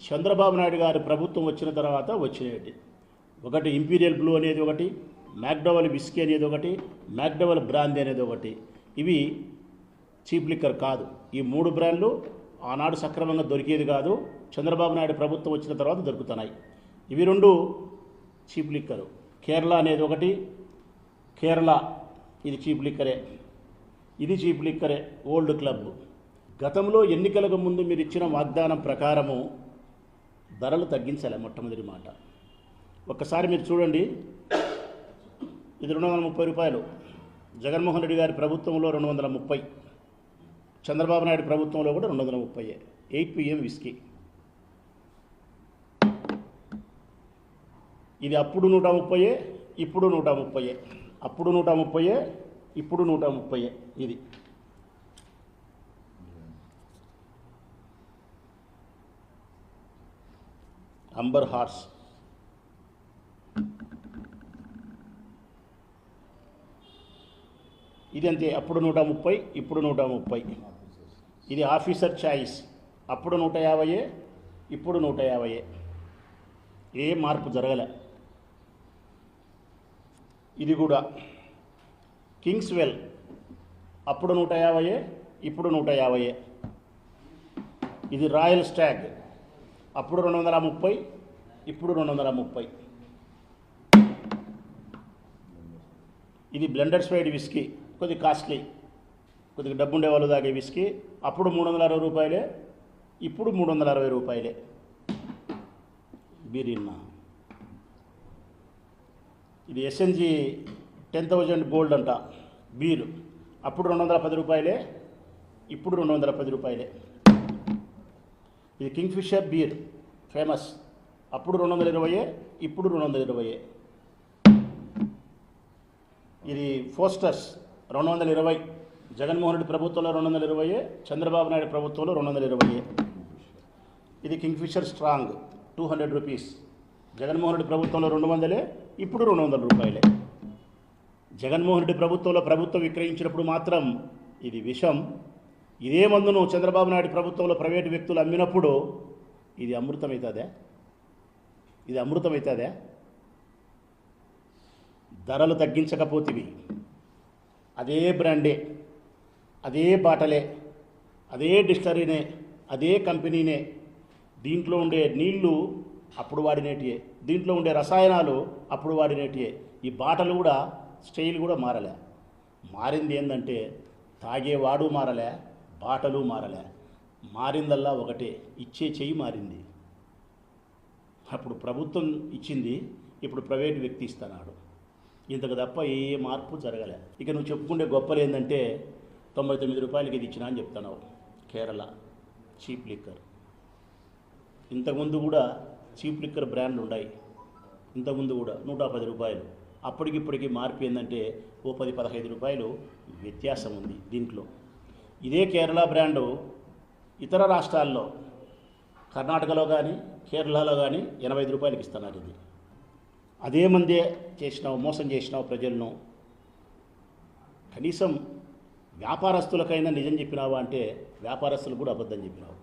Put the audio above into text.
చంద్రబాబు నాయుడు గారి ప్రభుత్వం వచ్చిన తర్వాత వచ్చినవి. ఒకటి ఇంపీరియల్ బ్లూ అనేది ఒకటి, మ్యాక్డవల్ విస్కీ అనేది ఒకటి, మ్యాక్డవల్ బ్రాందీ అనేది ఒకటి. ఇవి చీప్ లిక్కర్ కాదు. ఈ 3 బ్రాండ్లు ఆనాడు సక్రమంగా దొరికేది కాదు, చంద్రబాబు నాయుడు ప్రభుత్వం వచ్చిన తర్వాత దొరుకుతున్నాయి. ఇవి 2 చీప్ లిక్కరు. కేరళ అనేది ఒకటి, కేరళ ఇది చీప్ లిక్కరే, ఇది చీప్ లిక్కరే, ఓల్డ్ క్లబ్. గతంలో ఎన్నికలకు ముందు మీరు ఇచ్చిన వాగ్దానం ప్రకారము ధరలు తగ్గించాలి. మొట్టమొదటి మాట ఒక్కసారి మీరు చూడండి. ఇది 230 రూపాయలు. జగన్మోహన్ రెడ్డి గారి ప్రభుత్వంలో 230, చంద్రబాబు నాయుడు ప్రభుత్వంలో కూడా 230. 8 PM విస్కీ. ఇది అప్పుడు 130, ఇప్పుడు 130. అప్పుడు 130, ఇప్పుడు 130. ఇది అంబర్ హార్స్. ఇది అంతే, అప్పుడు 130, ఇప్పుడు 130. ఇది ఆఫీసర్ చాయిస్. అప్పుడు 150, ఇప్పుడు 150. ఏ మార్పు జరగలే. ఇది కూడా కింగ్స్వెల్. అప్పుడు 150, ఇప్పుడు 150. ఇది రాయల్ స్టాగ్. అప్పుడు 230, ఇప్పుడు 230. ఇది బ్లెండర్ స్వైడ్ విస్కీ, కొద్దిగా కాస్ట్లీ, కొద్దిగా డబ్బు ఉండేవాళ్ళు తాగే విస్కీ. అప్పుడు 360 రూపాయలే, ఇప్పుడు 360 రూపాయలే. బీరిన్నా. ఇది SNG 10,000 గోల్డ్ అంట బీరు. అప్పుడు 210 రూపాయలే, ఇప్పుడు 210 రూపాయలే. ఇది కింగ్ఫిషర్ బీర్ ఫేమస్. అప్పుడు 220, ఇప్పుడు 220. ఇది ఫోస్టర్స్ 220. జగన్మోహన్ రెడ్డి ప్రభుత్వంలో 220, చంద్రబాబు నాయుడు ప్రభుత్వంలో 220. ఇది Kingfisher strong 200 rupees. Jaganmohan Reddy ప్రభుత్వంలో 200, ఇప్పుడు 200 రూపాయలే. జగన్మోహన్ రెడ్డి ప్రభుత్వంలో ప్రభుత్వం విక్రయించినప్పుడు మాత్రం ఇది విషం. ఇదే మందును చంద్రబాబు నాయుడు ప్రభుత్వంలో ప్రైవేటు వ్యక్తులు అమ్మినప్పుడు ఇది అమృతమవుతుందా? ఇది అమృతమవుతుందా? ధరలు తగ్గించకపోతేవి అదే బ్రాండే, అదే బాటలే, అదే డిస్టరీనే, అదే కంపెనీనే. దీంట్లో ఉండే నీళ్లు అప్పుడు వాడినేటియే, దీంట్లో ఉండే రసాయనాలు అప్పుడు వాడినేటియే. ఈ బాటలు కూడా స్టైల్ కూడా మారలే. మారింది ఏంటంటే తాగేవాడు మారలే, బాటలు మారలే. మారిందల్లా ఒకటే, ఇచ్చే చెయ్యి మారింది. అప్పుడు ప్రభుత్వం ఇచ్చింది, ఇప్పుడు ప్రైవేటు వ్యక్తి ఇస్తున్నాడు. ఇంతకు తప్ప ఏ మార్పు జరగలే. ఇక నువ్వు చెప్పుకుంటే గొప్పలు ఏంటంటే 99 రూపాయలకి ఇది ఇచ్చినా అని చెప్తున్నావు. Kerala cheap liquor. ఇంతకుముందు కూడా చీప్ లిక్కర్ బ్రాండ్లు ఉన్నాయి. ఇంతకుముందు కూడా 110 రూపాయలు. అప్పటికిప్పటికి మార్పు ఏంటంటే ఓ 10-15 రూపాయలు వ్యత్యాసం ఉంది దీంట్లో. ఇదే కేరళ బ్రాండు ఇతర రాష్ట్రాల్లో, కర్ణాటకలో కానీ కేరళలో కానీ 85 రూపాయలకి ఇస్తున్నారు. ఇది అదే మందే చేసినావు, మోసం చేసినావు ప్రజలను. కనీసం వ్యాపారస్తులకైనా నిజం చెప్పినావా అంటే వ్యాపారస్తులు కూడా అబద్ధం చెప్పినావు.